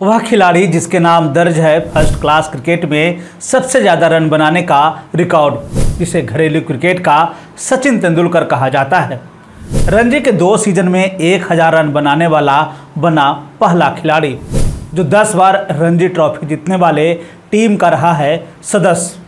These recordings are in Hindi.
वह खिलाड़ी जिसके नाम दर्ज है फर्स्ट क्लास क्रिकेट में सबसे ज़्यादा रन बनाने का रिकॉर्ड, जिसे घरेलू क्रिकेट का सचिन तेंदुलकर कहा जाता है। रणजी के 2 सीजन में 1000 रन बनाने वाला बना पहला खिलाड़ी, जो 10 बार रणजी ट्रॉफी जीतने वाले टीम का रहा है सदस्य।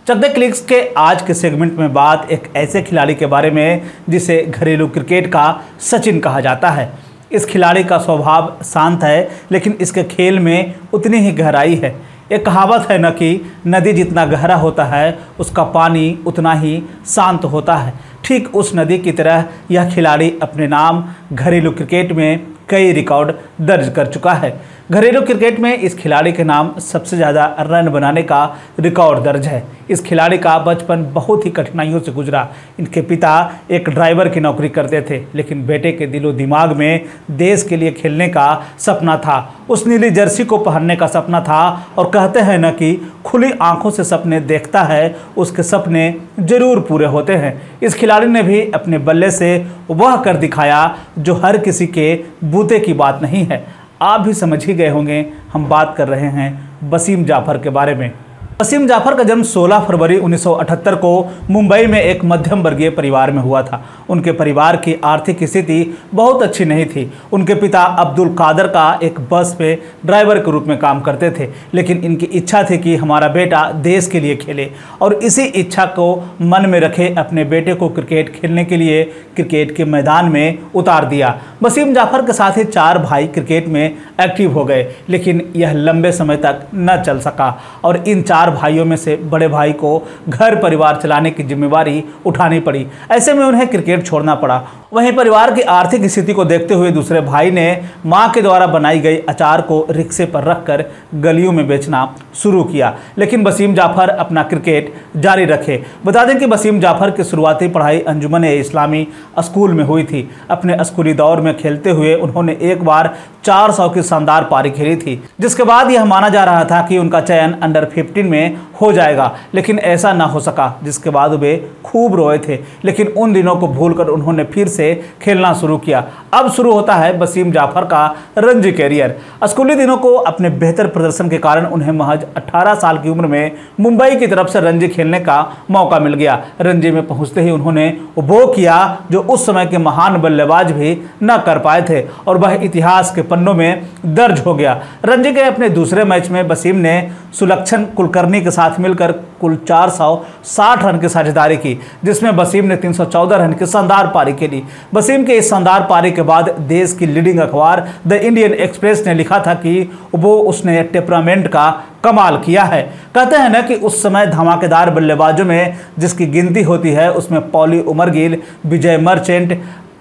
चकदे क्लिक्स के आज के सेगमेंट में बात एक ऐसे खिलाड़ी के बारे में जिसे घरेलू क्रिकेट का सचिन कहा जाता है। इस खिलाड़ी का स्वभाव शांत है, लेकिन इसके खेल में उतनी ही गहराई है। एक कहावत है न कि नदी जितना गहरा होता है उसका पानी उतना ही शांत होता है। ठीक उस नदी की तरह यह खिलाड़ी अपने नाम घरेलू क्रिकेट में कई रिकॉर्ड दर्ज कर चुका है। घरेलू क्रिकेट में इस खिलाड़ी के नाम सबसे ज़्यादा रन बनाने का रिकॉर्ड दर्ज है। इस खिलाड़ी का बचपन बहुत ही कठिनाइयों से गुजरा। इनके पिता एक ड्राइवर की नौकरी करते थे, लेकिन बेटे के दिलो दिमाग में देश के लिए खेलने का सपना था। उस नीली जर्सी को पहनने का सपना था, और कहते हैं न कि खुली आंखों से सपने देखता है, उसके सपने जरूर पूरे होते हैं। इस खिलाड़ी ने भी अपने बल्ले से वह कर दिखाया जो हर किसी के बूते की बात नहीं है। आप भी समझ ही गए होंगे, हम बात कर रहे हैं वसीम जाफर के बारे में। वसीम जाफर का जन्म 16 फरवरी 1978 को मुंबई में एक मध्यम वर्गीय परिवार में हुआ था। उनके परिवार की आर्थिक स्थिति बहुत अच्छी नहीं थी। उनके पिता अब्दुल कादर का एक बस पे ड्राइवर के रूप में काम करते थे, लेकिन इनकी इच्छा थी कि हमारा बेटा देश के लिए खेले, और इसी इच्छा को मन में रखे अपने बेटे को क्रिकेट खेलने के लिए क्रिकेट के मैदान में उतार दिया। वसीम जाफर के साथ ही 4 भाई क्रिकेट में एक्टिव हो गए, लेकिन यह लंबे समय तक न चल सका, और इन 4 भाइयों में से बड़े भाई को घर परिवार चलाने की जिम्मेवारी उठानी पड़ी। ऐसे में उन्हें क्रिकेट छोड़ना पड़ा। वहीं परिवार की आर्थिक स्थिति को देखते हुए दूसरे भाई ने मां के द्वारा बनाई गई अचार को रिक्शे पर रखकर गलियों में बेचना शुरू किया, लेकिन वसीम जाफर अपना क्रिकेट जारी रखे। बता दें कि वसीम जाफर की शुरुआती पढ़ाई अंजुमन इस्लामी स्कूल में हुई थी। अपने स्कूली दौर में खेलते हुए उन्होंने एक बार 400 की शानदार पारी खेली थी, जिसके बाद यह माना जा रहा था कि उनका चयन अंडर 15 में हो जाएगा, लेकिन ऐसा ना हो सका, जिसके बाद वे खूब रोए थे। लेकिन उन दिनों को भूलकर उन्होंने फिर से खेलना शुरू किया। अब शुरू होता है वसीम जाफर का रणजी कैरियर। स्कूली दिनों को अपने बेहतर प्रदर्शन के कारण उन्हें महज 18 साल की उम्र में मुंबई की तरफ से रणजी खेलने का मौका मिल गया। रणजी में पहुंचते ही उन्होंने वो किया जो उस समय के महान बल्लेबाज भी न कर पाए थे, और वह इतिहास के पन्नों में दर्ज हो गया। रणजी के अपने दूसरे मैच में वसीम ने सुलक्षण कुलकर्णी के साथ मिलकर कुल 460 रन की साझेदारी की, जिसमें वसीम ने 314 रन की शानदार पारी खेली। वसीम के इस शानदार पारी के बाद देश की लीडिंग अखबार द इंडियन एक्सप्रेस ने लिखा था कि वो उसने टेम्परामेंट का कमाल किया है। कहते हैं ना कि उस समय धमाकेदार बल्लेबाजों में जिसकी गिनती होती है उसमें पॉली उमरगिल, विजय मर्चेंट,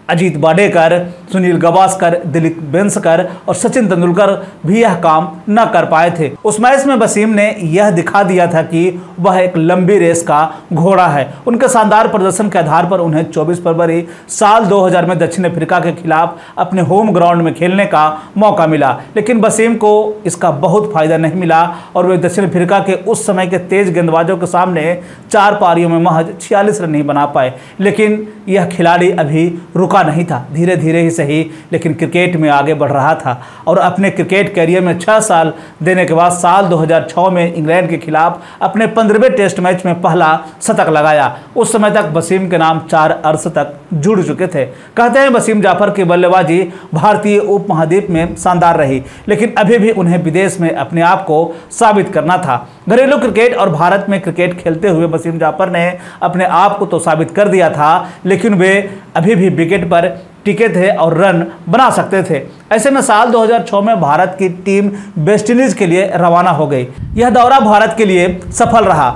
अजीत वाडेकर, सुनील गावस्कर, दिलीप वेंगसरकर और सचिन तेंदुलकर भी यह काम न कर पाए थे। उस मैच में वसीम ने यह दिखा दिया था कि वह एक लंबी रेस का घोड़ा है। उनके शानदार प्रदर्शन के आधार पर उन्हें 24 फरवरी साल 2000 में दक्षिण अफ्रीका के खिलाफ अपने होम ग्राउंड में खेलने का मौका मिला, लेकिन वसीम को इसका बहुत फायदा नहीं मिला, और वे दक्षिण अफ्रीका के उस समय के तेज गेंदबाजों के सामने 4 पारियों में महज 46 रन नहीं बना पाए। लेकिन यह खिलाड़ी अभी रुका नहीं था, धीरे धीरे ही सही, लेकिन क्रिकेट में आगे बढ़ रहा था, और अपने क्रिकेट कैरियर में 6 साल देने के बाद साल 2006 में इंग्लैंड के खिलाफ अपने 15वें टेस्ट मैच में पहला शतक लगाया। उस समय तक वसीम के नाम 4 अर्धशतक जुड़ चुके थे। कहते हैं वसीम जाफर की बल्लेबाजी भारतीय उपमहाद्वीप में शानदार रही, लेकिन अभी भी उन्हें विदेश में अपने आप को साबित करना था। घरेलू क्रिकेट और भारत में क्रिकेट खेलते हुए वसीम जाफर ने अपने आप को तो साबित कर दिया था, लेकिन वे अभी भी विकेट पर टिके थे और रन बना सकते थे। ऐसे में साल 2006 में भारत की टीम वेस्टइंडीज के लिए रवाना हो गई। यह दौरा भारत के लिए सफल रहा।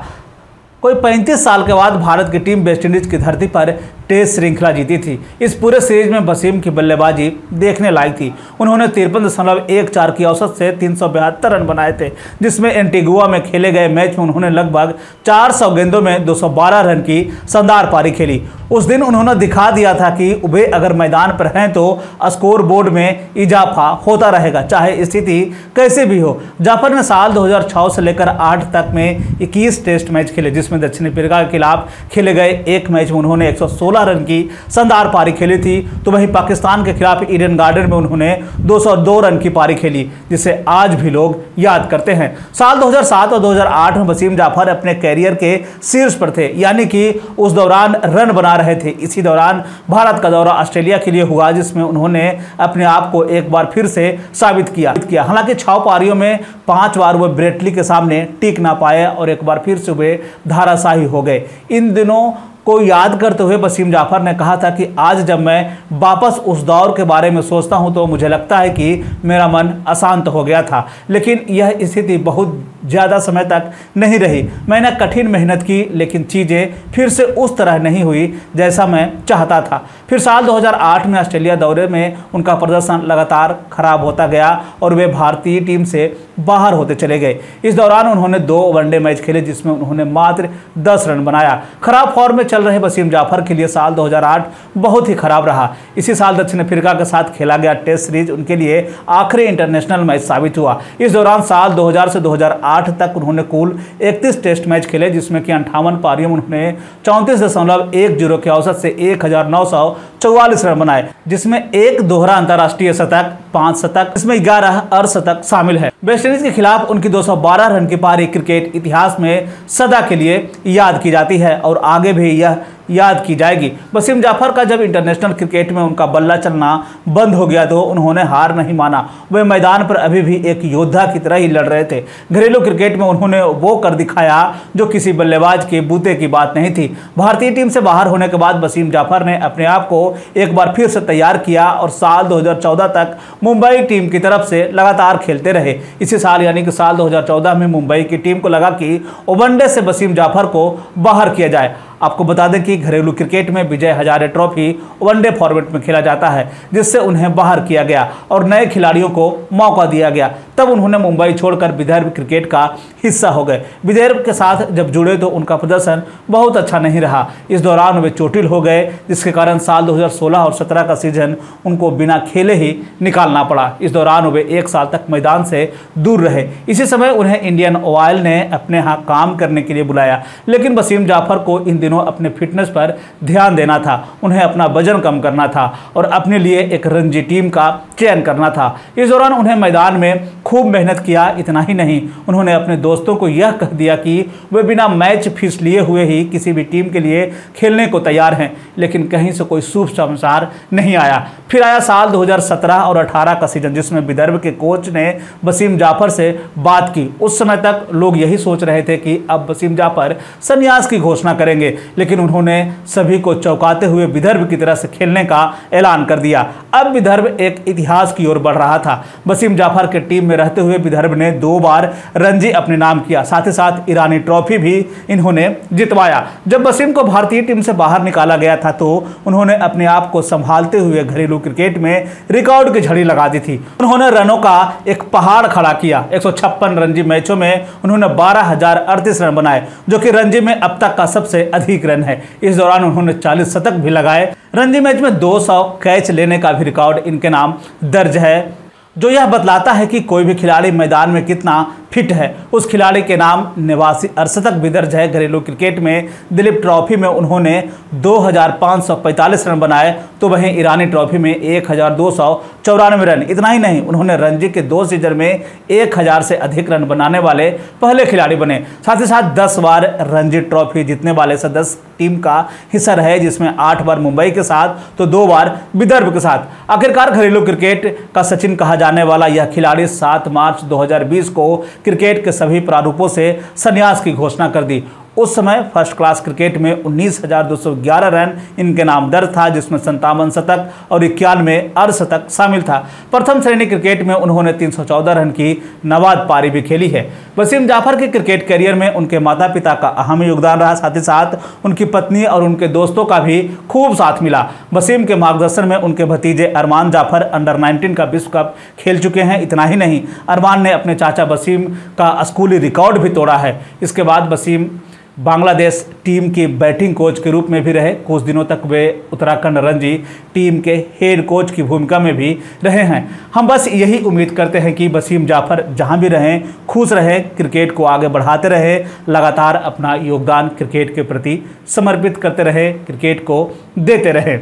कोई 35 साल के बाद भारत की टीम वेस्टइंडीज की धरती पर टेस्ट श्रृंखला जीती थी। इस पूरे सीरीज में वसीम की बल्लेबाजी देखने लायक थी। उन्होंने 53.14 की औसत से 372 रन बनाए थे, जिसमें एंटीगुआ में खेले गए मैच में उन्होंने लगभग 400 गेंदों में 212 रन की शानदार पारी खेली। उस दिन उन्होंने दिखा दिया था कि वे अगर मैदान पर हैं तो स्कोर बोर्ड में इजाफा होता रहेगा, चाहे स्थिति कैसे भी हो। जाफर ने साल 2006 से लेकर 8 तक में 21 टेस्ट मैच खेले, जिसमें दक्षिण अफ्रीका के खिलाफ खेले गए एक मैच में उन्होंने 116 216 रन की शानदार पारी खेली थी, तो वहीं पाकिस्तान के खिलाफ ईडन गार्डन में उन्होंने 202 रन की पारी खेली, जिसे आज भी लोग याद करते हैं। साल 2007 और 2008 में वसीम जाफर अपने कैरियर के शीर्ष पर थे, यानी कि उस दौरान रन बना रहे थे। इसी दौरान भारत का दौरा ऑस्ट्रेलिया के लिए हुआ, जिसमें उन्होंने अपने आप को एक बार फिर से साबित किया। हालांकि 6 पारियों में 5 बार वो ब्रेटली के सामने टिक ना पाए और एक बार फिर से वे धाराशाही हो गए। इन दिनों को याद करते हुए वसीम जाफर ने कहा था कि आज जब मैं वापस उस दौर के बारे में सोचता हूं तो मुझे लगता है कि मेरा मन अशांत हो गया था, लेकिन यह स्थिति बहुत ज़्यादा समय तक नहीं रही। मैंने कठिन मेहनत की, लेकिन चीज़ें फिर से उस तरह नहीं हुई जैसा मैं चाहता था। फिर साल 2008 में ऑस्ट्रेलिया दौरे में उनका प्रदर्शन लगातार खराब होता गया और वे भारतीय टीम से बाहर होते चले गए। इस दौरान उन्होंने 2 वनडे मैच खेले, जिसमें उन्होंने मात्र 10 रन बनाया। खराब फॉर्म में चल रहे वसीम जाफर के लिए साल 2008 बहुत ही खराब रहा। इसी साल दक्षिण अफ्रीका के साथ खेला गया टेस्ट सीरीज उनके लिए आखिरी इंटरनेशनल मैच साबित हुआ। इस दौरान साल 2000 से 2008 तक उन्होंने कुल 31 टेस्ट मैच खेले, जिसमें कि 58 पारियों में उन्होंने 34.10 के औसत से 1944 रन बनाए, जिसमें एक दोहरा अंतर्राष्ट्रीय शतक, 5 शतक, इसमें 11 अर्धशतक शामिल है। वेस्टइंडीज के खिलाफ उनकी 212 रन की पारी क्रिकेट इतिहास में सदा के लिए याद की जाती है और आगे भी यह याद की जाएगी। वसीम जाफर का जब इंटरनेशनल क्रिकेट में उनका बल्ला चलना बंद हो गया तो उन्होंने हार नहीं माना। वे मैदान पर अभी भी एक योद्धा की तरह ही लड़ रहे थे। घरेलू क्रिकेट में उन्होंने वो कर दिखाया जो किसी बल्लेबाज के बूते की बात नहीं थी। भारतीय टीम से बाहर होने के बाद वसीम जाफर ने अपने आप को एक बार फिर से तैयार किया और साल 2014 तक मुंबई टीम की तरफ से लगातार खेलते रहे। इसी साल यानी कि साल 2014 में मुंबई की टीम को लगा कि वनडे से वसीम जाफर को बाहर किया जाए। आपको बता दें कि घरेलू क्रिकेट में Vijay Hazare trophy one day format में खेला जाता है, जिससे उन्हें बाहर किया गया और नए खिलाड़ियों को मौका दिया गया। तब उन्होंने मुंबई छोड़कर विदर्भ क्रिकेट का हिस्सा हो गए। विदर्भ के साथ जब जुड़े तो उनका प्रदर्शन बहुत अच्छा नहीं रहा। इस दौरान वे चोटिल हो गए, जिसके कारण साल 2016 और 17 का सीजन उनको बिना खेले ही निकालना पड़ा। इस दौरान वे 1 साल तक मैदान से दूर रहे। इसी समय उन्हें इंडियन ऑयल ने अपने यहाँ काम करने के लिए बुलाया, लेकिन वसीम जाफर को इन दिनों अपने फिटनेस पर ध्यान देना था। उन्हें अपना वजन कम करना था और अपने लिए एक रणजी टीम का चयन करना था। इस दौरान उन्हें मैदान में खूब मेहनत किया। इतना ही नहीं, उन्होंने अपने दोस्तों को यह कह दिया कि वे बिना मैच फीस लिए हुए ही किसी भी टीम के लिए खेलने को तैयार हैं, लेकिन कहीं से कोई शुभ समाचार नहीं आया। फिर आया साल 2017 और 18 का सीजन, जिसमें विदर्भ के कोच ने वसीम जाफर से बात की। उस समय तक लोग यही सोच रहे थे कि अब वसीम जाफर संन्यास की घोषणा करेंगे, लेकिन उन्होंने सभी को चौंकाते हुए विदर्भ की तरह से खेलने का ऐलान कर दिया। अब विदर्भ एक इतिहास की ओर बढ़ रहा था। वसीम जाफर के टीम में रहते हुए विदर्भ ने 2 बार रणजी अपने नाम किया, साथ ही साथ ईरानी ट्रॉफी भी इन्होंने जितवाया। जब वसीम को भारतीय टीम से बाहर निकाला गया था तो उन्होंने अपने आप को संभालते हुए घरेलू क्रिकेट में रिकॉर्ड की झड़ी लगा दी थी। उन्होंने रनों का एक पहाड़ खड़ा किया। 156 रणजी मैचों में उन्होंने 12,038 रन बनाए, जो कि रणजी में अब तक का सबसे अधिक रन है। इस दौरान उन्होंने 40 शतक भी लगाए। रणजी मैच में 200 कैच लेने का भी रिकॉर्ड इनके नाम दर्ज है, जो यह बतलाता है कि कोई भी खिलाड़ी मैदान में कितना फिट है। उस खिलाड़ी के नाम 89 अर्धशतक भी दर्ज है। घरेलू क्रिकेट में दिलीप ट्रॉफी में उन्होंने 2,545 रन बनाए, तो वहीं ईरानी ट्रॉफी में 1,294 रन। इतना ही नहीं, उन्होंने रणजी के 2 सीजन में 1,000 से अधिक रन बनाने वाले पहले खिलाड़ी बने। साथ ही साथ 10 बार रणजी ट्रॉफी जीतने वाले सदस्य टीम का हिस्सा रहे, जिसमें 8 बार मुंबई के साथ तो 2 बार विदर्भ के साथ। आखिरकार घरेलू क्रिकेट का सचिन कहा जाने वाला यह खिलाड़ी 7 मार्च 2020 को क्रिकेट के सभी प्रारूपों से संन्यास की घोषणा कर दी। उस समय फर्स्ट क्लास क्रिकेट में 19,211 रन इनके नाम दर्ज था, जिसमें 57 शतक और 91 अर्धशतक शामिल था। प्रथम श्रेणी क्रिकेट में उन्होंने 314 रन की नवाद पारी भी खेली है। वसीम जाफर के क्रिकेट करियर में उनके माता पिता का अहम योगदान रहा, साथ ही साथ उनकी पत्नी और उनके दोस्तों का भी खूब साथ मिला। वसीम के मार्गदर्शन में उनके भतीजे अरमान जाफर अंडर 19 का विश्व कप खेल चुके हैं। इतना ही नहीं, अरमान ने अपने चाचा वसीम का स्कूली रिकॉर्ड भी तोड़ा है। इसके बाद वसीम बांग्लादेश टीम के बैटिंग कोच के रूप में भी रहे। कुछ दिनों तक वे उत्तराखंड रणजी टीम के हेड कोच की भूमिका में भी रहे हैं। हम बस यही उम्मीद करते हैं कि वसीम जाफर जहां भी रहें खुश रहें, क्रिकेट को आगे बढ़ाते रहें, लगातार अपना योगदान क्रिकेट के प्रति समर्पित करते रहें, क्रिकेट को देते रहें।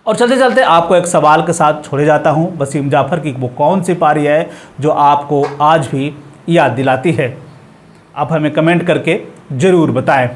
और चलते चलते आपको एक सवाल के साथ छोड़े जाता हूं, वसीम जाफर की वो कौन सी पारी है जो आपको आज भी याद दिलाती है? आप हमें कमेंट करके ज़रूर बताएं।